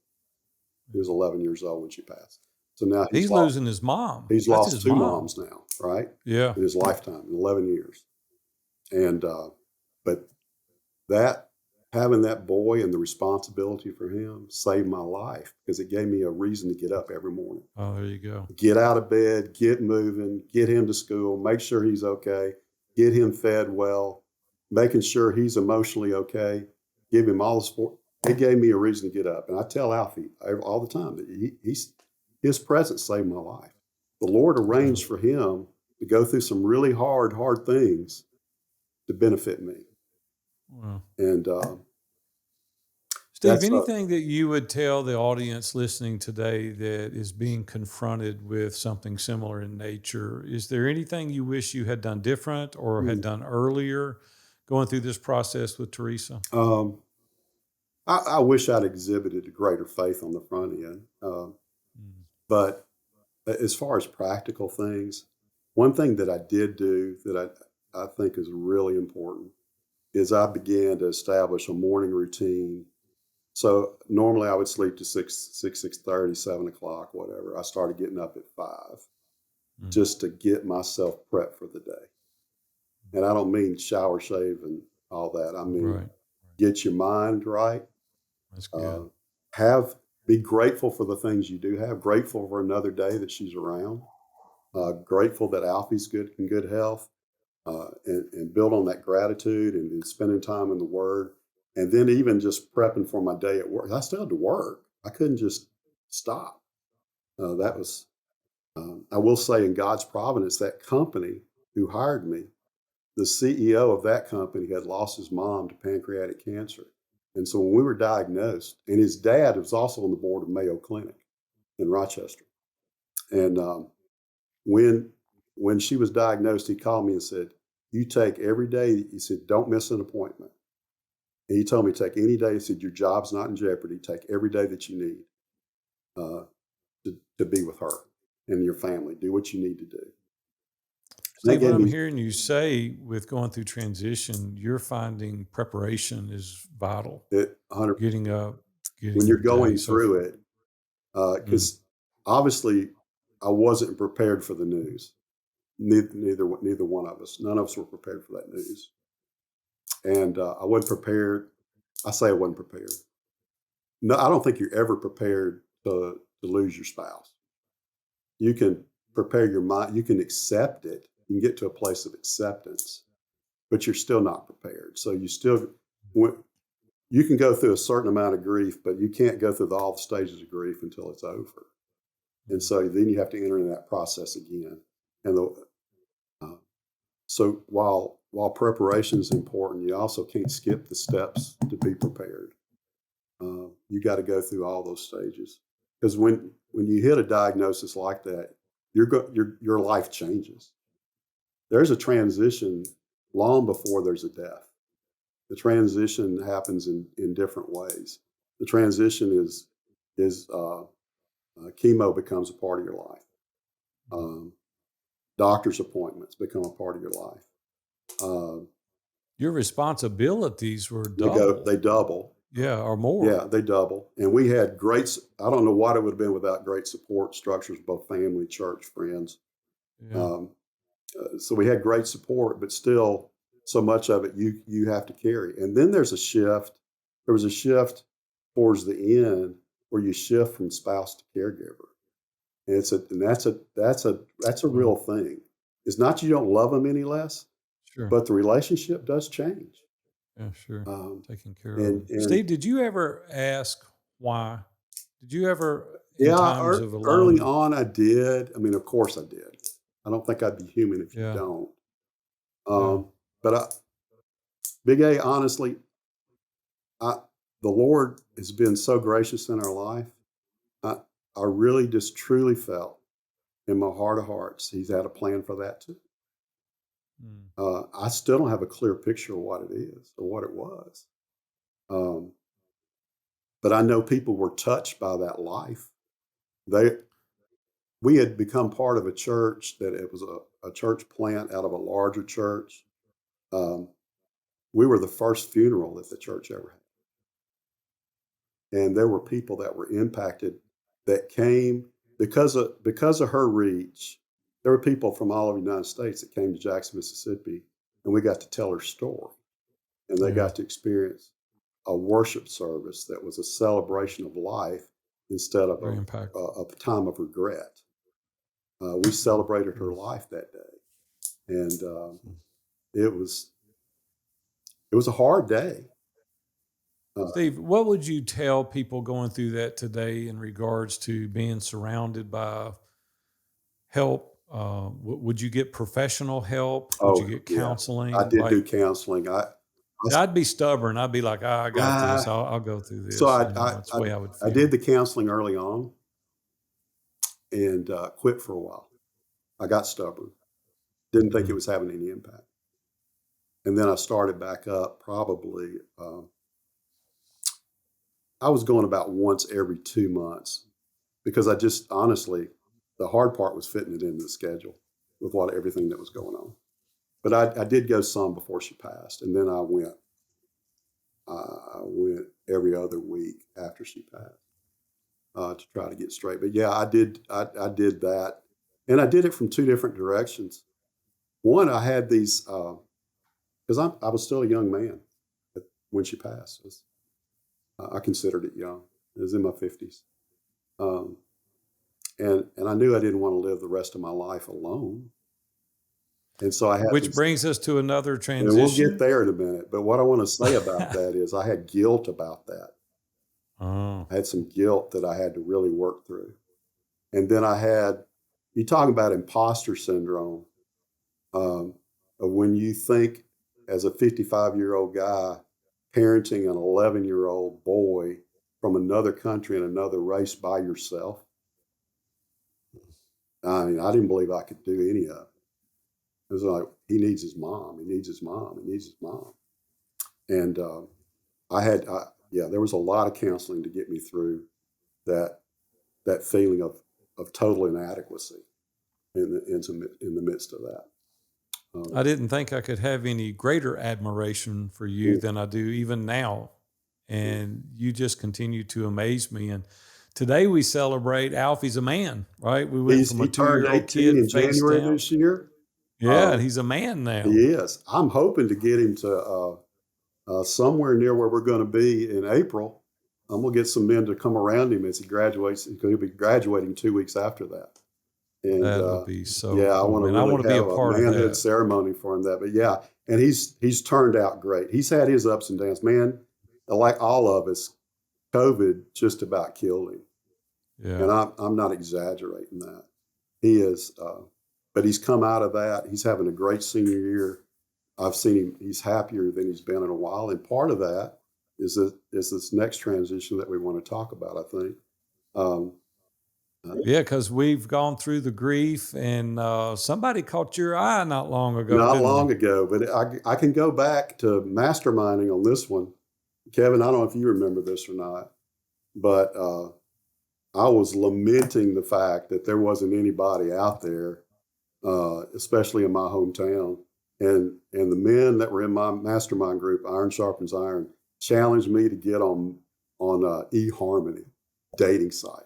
He was 11 years old when she passed. So now he's losing his mom. He's lost 2 moms now, right? Yeah. In his lifetime, in 11 years. And but having that boy and the responsibility for him saved my life, because it gave me a reason to get up every morning. Oh, there you go. Get out of bed, get moving, get him to school, make sure he's okay, get him fed well, making sure he's emotionally okay, give him all the support. It gave me a reason to get up. And I tell Alfie all the time that his presence saved my life. The Lord arranged for him to go through some really hard things to benefit me. Wow. And Steve, anything that you would tell the audience listening today that is being confronted with something similar in nature? Is there anything you wish you had done different or had done earlier going through this process with Teresa? I wish I'd exhibited a greater faith on the front end. But as far as practical things, one thing that I did do that I think is really important is I began to establish a morning routine. So normally I would sleep to 6:30, 7 o'clock, whatever. I started getting up at 5 just to get myself prepped for the day. And I don't mean shower, shave, and all that. I mean, get your mind right. That's good. Be grateful for the things you do have. Grateful for another day that she's around. Grateful that Alfie's in good health. And build on that gratitude and spending time in the Word. And then even just prepping for my day at work. I still had to work. I couldn't just stop. That was, I will say, in God's providence, that company who hired me, the CEO of that company had lost his mom to pancreatic cancer. And so when we were diagnosed, and his dad was also on the board of Mayo Clinic in Rochester. And when she was diagnosed, he called me and said, "You take every day," he said, "don't miss an appointment." And he told me, take any day. He said, "Your job's not in jeopardy. Take every day that you need to be with her and your family. Do what you need to do." Steve, what I'm hearing you say with going through transition, you're finding preparation is vital. 100%. Getting up. When you're going through it, because obviously I wasn't prepared for the news. Neither one of us. None of us were prepared for that news. And I wasn't prepared. I say I wasn't prepared. No, I don't think you're ever prepared to lose your spouse. You can prepare your mind. You can accept it. You can get to a place of acceptance, but you're still not prepared. So you can go through a certain amount of grief, but you can't go through all the stages of grief until it's over. And so then you have to enter in that process again. And so while preparation is important, you also can't skip the steps to be prepared. You got to go through all those stages, because when you hit a diagnosis like that, your life changes. There's a transition long before there's a death. The transition happens in different ways. The transition is chemo becomes a part of your life. Doctor's appointments become a part of your life. Your responsibilities were double. They double. Yeah, or more. Yeah, they double. And we had I don't know what it would have been without great support structures, both family, church, friends. Yeah. So we had great support, but still so much of it you have to carry. And then there's a shift. There was a shift towards the end where you shift from spouse to caregiver. And that's a real thing. It's not you don't love them any less, Sure. but the relationship does change. Yeah, sure. Taking care of and them. Steve, did you ever ask why? Did you ever, early on I did. I mean, of course I did. I don't think I'd be human if you don't. But Big A, honestly, the Lord has been so gracious in our life. I really just truly felt in my heart of hearts, He's had a plan for that too. I still don't have a clear picture of what it is or what it was. But I know people were touched by that life. We had become part of a church that it was a church plant out of a larger church. We were the first funeral that the church ever had. And there were people that were impacted that came because of her reach. There were people from all over the United States that came to Jackson, Mississippi, and we got to tell her story. And they got to experience a worship service that was a celebration of life instead of a time of regret. We celebrated her life that day. And it was a hard day. Steve, what would you tell people going through that today in regards to being surrounded by help? Would you get professional help? Would you get counseling? I did do counseling. I'd be stubborn. I'd be like, I got this. I'll go through this. So that's the way I would feel. I did the counseling early on and quit for a while. I got stubborn. Didn't think it was having any impact. And then I started back up probably, I was going about once every 2 months because I just, honestly, the hard part was fitting it into the schedule with everything that was going on. But I did go some before she passed. And then I went every other week after she passed to try to get straight. But yeah, I did that. And I did it from two different directions. One, I had these, because I was still a young man when she passed. I considered it young. It was in my 50s. And I knew I didn't want to live the rest of my life alone. And so I had Which brings us to another transition. And we'll get there in a minute. But what I want to say about that is I had guilt about that. I had some guilt that I had to really work through. And then you talk about imposter syndrome, of when you think as a 55-year-old guy parenting an 11-year-old boy from another country and another race by yourself. I mean, I didn't believe I could do any of it. It was like, he needs his mom. He needs his mom. He needs his mom. And there was a lot of counseling to get me through that feeling of total inadequacy in the midst of that. I didn't think I could have any greater admiration for you than I do even now. And you just continue to amaze me. And today we celebrate Alfie's a man, right? We went from a 2-year-old kid in January this year. Yeah, he's a man now. He is. I'm hoping to get him to somewhere near where we're going to be in April. I'm going to get some men to come around him as he graduates. He'll be graduating 2 weeks after that. And that would be so cool. I want to really be a part of that. manhood ceremony for him. But yeah, and he's turned out great. He's had his ups and downs. Man, like all of us, COVID just about killed him. Yeah. And I'm not exaggerating that. He is, but he's come out of that. He's having a great senior year. I've seen him. He's happier than he's been in a while. And part of that is this next transition that we want to talk about, I think. Yeah, because we've gone through the grief, and somebody caught your eye not long ago, Not didn't long they? ago, but I can go back to masterminding on this one. Kevin, I don't know if you remember this or not, but I was lamenting the fact that there wasn't anybody out there, especially in my hometown. And the men that were in my mastermind group, Iron Sharpens Iron, challenged me to get on eHarmony dating site.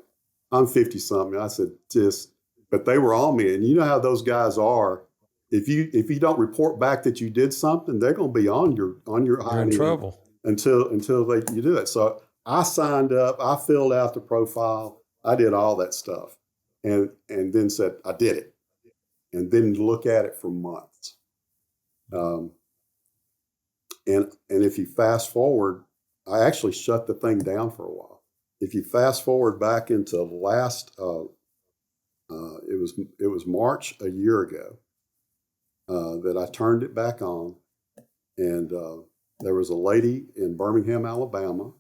I'm 50 something. I said, but they were on me. And you know how those guys are. If you don't report back that you did something, they're going to be on your You're in trouble. until you do it. So I signed up. I filled out the profile. I did all that stuff, and then said I did it, and didn't look at it for months. And if you fast forward, I actually shut the thing down for a while. If you fast forward back into last, it was March a year ago that I turned it back on, and there was a lady in Birmingham, Alabama.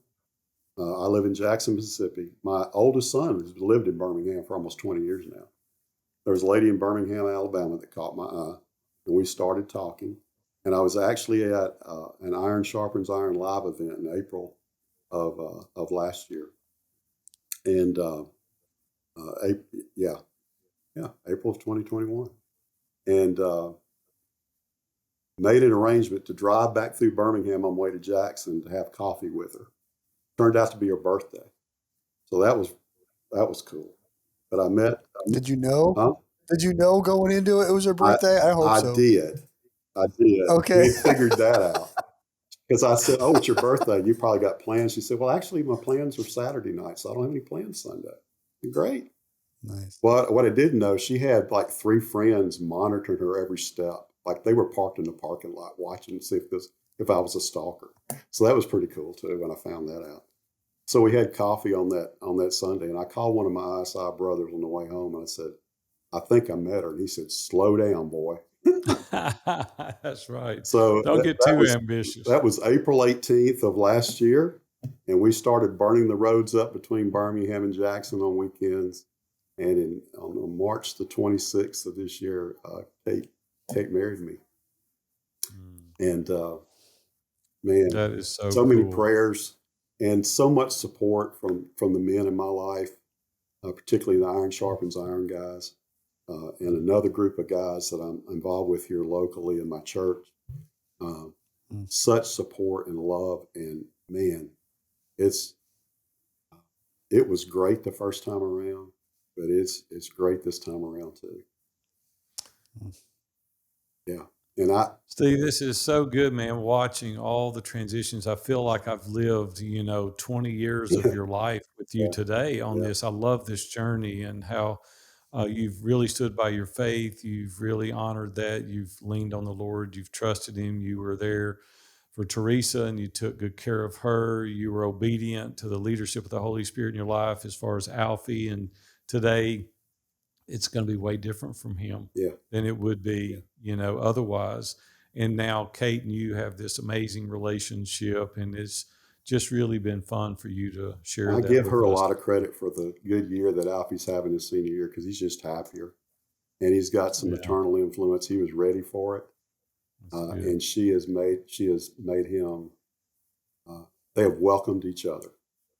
I live in Jackson, Mississippi. My oldest son has lived in Birmingham for almost 20 years now. There was a lady in Birmingham, Alabama that caught my eye, and we started talking. And I was actually at an Iron Sharpens Iron live event in April of last year. And April of 2021. And made an arrangement to drive back through Birmingham on the way to Jackson to have coffee with her. Turned out to be her birthday. So that was cool. But I met. Did you know? Huh? Did you know going into it was her birthday? I hope so. I did. Okay. We figured that out. Because I said, "Oh, it's your birthday. You probably got plans." She said, "Well, actually, my plans are Saturday night, so I don't have any plans Sunday." Great. Nice. Well, what I didn't know, she had like 3 friends monitoring her every step. Like they were parked in the parking lot watching to see if I was a stalker. So that was pretty cool too when I found that out. So we had coffee on that Sunday, and I called one of my ISI brothers on the way home, and I said, "I think I met her." And he said, "Slow down, boy." That's right. So Don't get too ambitious. That was April 18th of last year, and we started burning the roads up between Birmingham and Jackson on weekends. And on March the 26th of this year, Kate married me. And man, that is so cool. Many prayers and so much support from the men in my life, particularly the Iron Sharpens Iron guys. And another group of guys that I'm involved with here locally in my church. Such support and love, and man, it was great the first time around, but it's great this time around too. Yeah, and Steve, this is so good, man. Watching all the transitions, I feel like I've lived, 20 years of your life with you today on this. I love this journey and how. You've really stood by your faith. You've really honored that. You've leaned on the Lord. You've trusted Him. You were there for Teresa, and you took good care of her. You were obedient to the leadership of the Holy Spirit in your life as far as Alfie. And today, it's going to be way different from him than it would be, otherwise. And now Kate and you have this amazing relationship, and it's just really been fun for you to share. I give her a lot of credit for the good year that Alfie's having his senior year, because he's just happier, and he's got some maternal influence. He was ready for it, and she has made him. They have welcomed each other.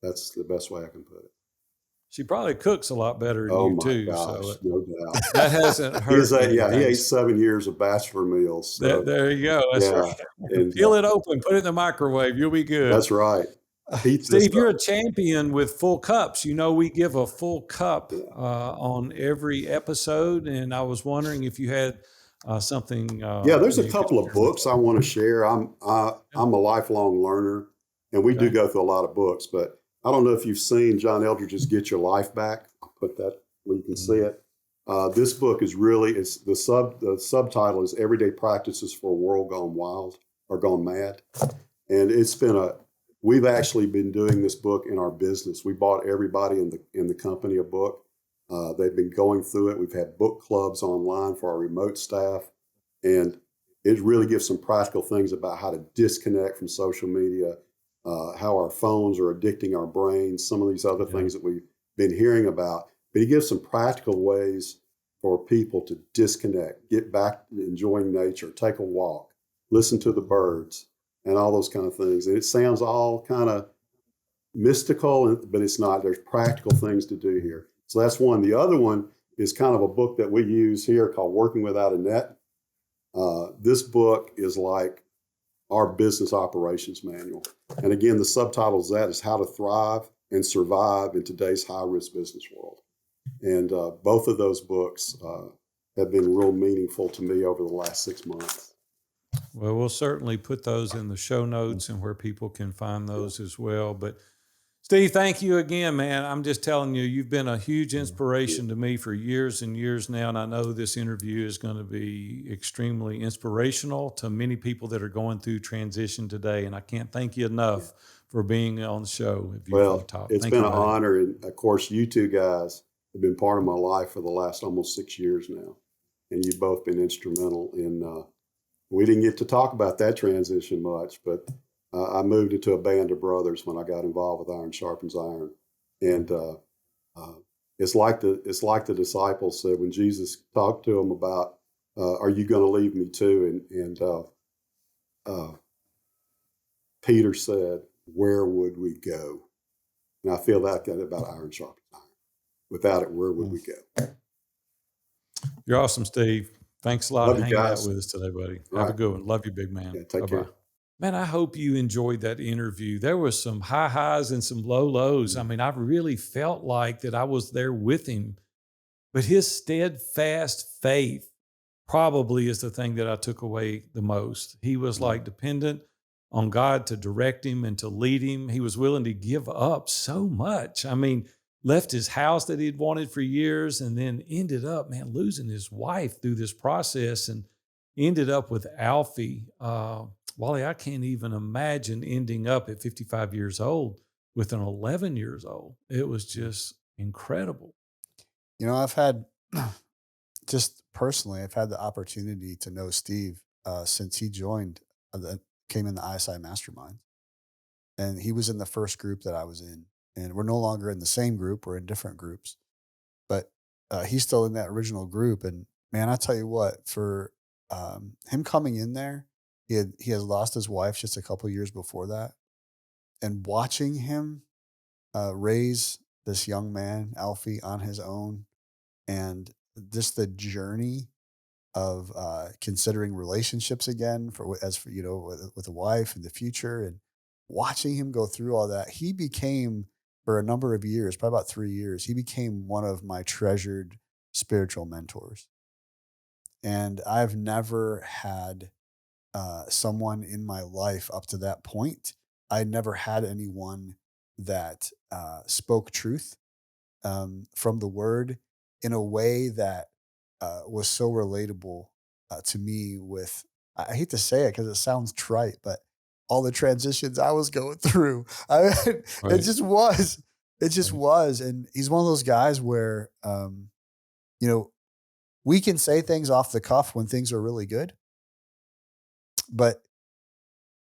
That's the best way I can put it. She probably cooks a lot better than you too. Gosh, so no doubt. That hasn't hurt. He ate 7 years of bachelor meals. So. There you go. That's right. And, peel it open, put it in the microwave. You'll be good. That's right. Steve, you're a champion with full cups. We give a full cup on every episode, and I was wondering if you had something. There's a couple of books I want to share. I'm a lifelong learner, and we do go through a lot of books, but I don't know if you've seen John Eldridge's Get Your Life Back. I'll put that where you can see it. This book is really, the subtitle is Everyday Practices for a World Gone Wild or Gone Mad. And we've actually been doing this book in our business. We bought everybody in the company a book. They've been going through it. We've had book clubs online for our remote staff. And it really gives some practical things about how to disconnect from social media, how our phones are addicting our brains, some of these other things that we've been hearing about. But he gives some practical ways for people to disconnect, get back to enjoying nature, take a walk, listen to the birds, and all those kind of things. And it sounds all kind of mystical, but it's not. There's practical things to do here. So that's one. The other one is kind of a book that we use here called Working Without a Net. This book is like our business operations manual. And again, the subtitle of that is How to Thrive and Survive in Today's High-Risk Business World. And both of those books have been real meaningful to me over the last 6 months. Well, we'll certainly put those in the show notes and where people can find those as well. But Steve, thank you again, man. I'm just telling you, you've been a huge inspiration to me for years and years now. And I know this interview is going to be extremely inspirational to many people that are going through transition today. And I can't thank you enough for being on the show. Well, it's been an honor. And of course, you two guys have been part of my life for the last almost 6 years now. And you've both been instrumental in, we didn't get to talk about that transition much, but I moved into a band of brothers when I got involved with Iron Sharpens Iron. And it's like the disciples said when Jesus talked to them about, are you going to leave me too? And Peter said, where would we go? And I feel that about Iron Sharpens Iron. Without it, where would we go? You're awesome, Steve. Thanks a lot for hanging out guys. with us today, buddy. All Have right. a good one. Love you, big man. Yeah, take care. Man, I hope you enjoyed that interview. There was some high highs and some low lows. I mean, I really felt like that I was there with him. But his steadfast faith probably is the thing that I took away the most. He was like dependent on God to direct him and to lead him. He was willing to give up so much. I mean, left his house that he'd wanted for years and then ended up, man, losing his wife through this process and ended up with Alfie. Wally, I can't even imagine ending up at 55 years old with an 11 years old. It was just incredible. You know, I've had, just personally, I've had the opportunity to know Steve since he joined, came in the ISI Mastermind. And he was in the first group that I was in. And we're no longer in the same group. We're in different groups. But he's still in that original group. And man, I tell you what, for him coming in there, he has lost his wife just a couple of years before that. And watching him raise this young man, Alfie, on his own, and just the journey of considering relationships again with a wife in the future, and watching him go through all that, he became, for a number of years, probably about 3 years, he became one of my treasured spiritual mentors. And I've never had someone in my life up to that point. I never had anyone that spoke truth from the word in a way that was so relatable to me with, I hate to say it because it sounds trite, but all the transitions I was going through. It just was. It just was. And he's one of those guys where, we can say things off the cuff when things are really good, and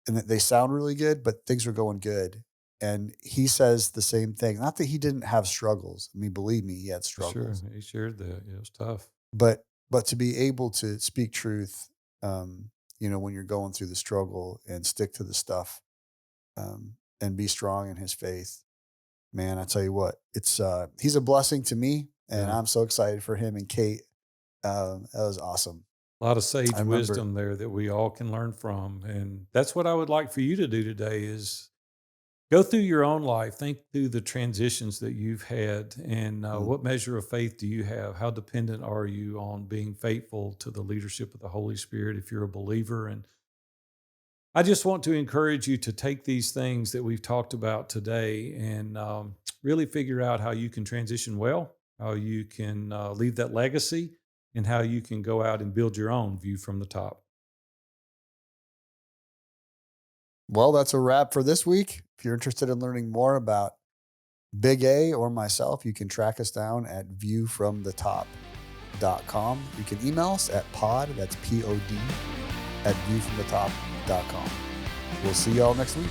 they sound really good, but things are going good. And he says the same thing. Not that he didn't have struggles. I mean, believe me, he had struggles. Sure, he shared that. It was tough. But to be able to speak truth, when you're going through the struggle, and stick to the stuff, and be strong in his faith, man, I tell you what, it's he's a blessing to me, and I'm so excited for him and Kate. That was awesome. A lot of sage wisdom there that we all can learn from. And that's what I would like for you to do today is go through your own life, think through the transitions that you've had, and what measure of faith do you have? How dependent are you on being faithful to the leadership of the Holy Spirit if you're a believer? And I just want to encourage you to take these things that we've talked about today and really figure out how you can transition well, how you can leave that legacy, and how you can go out and build your own view from the top. Well, that's a wrap for this week. If you're interested in learning more about Big A or myself, you can track us down at viewfromthetop.com. You can email us at pod, that's POD, at viewfromthetop.com. We'll see y'all next week.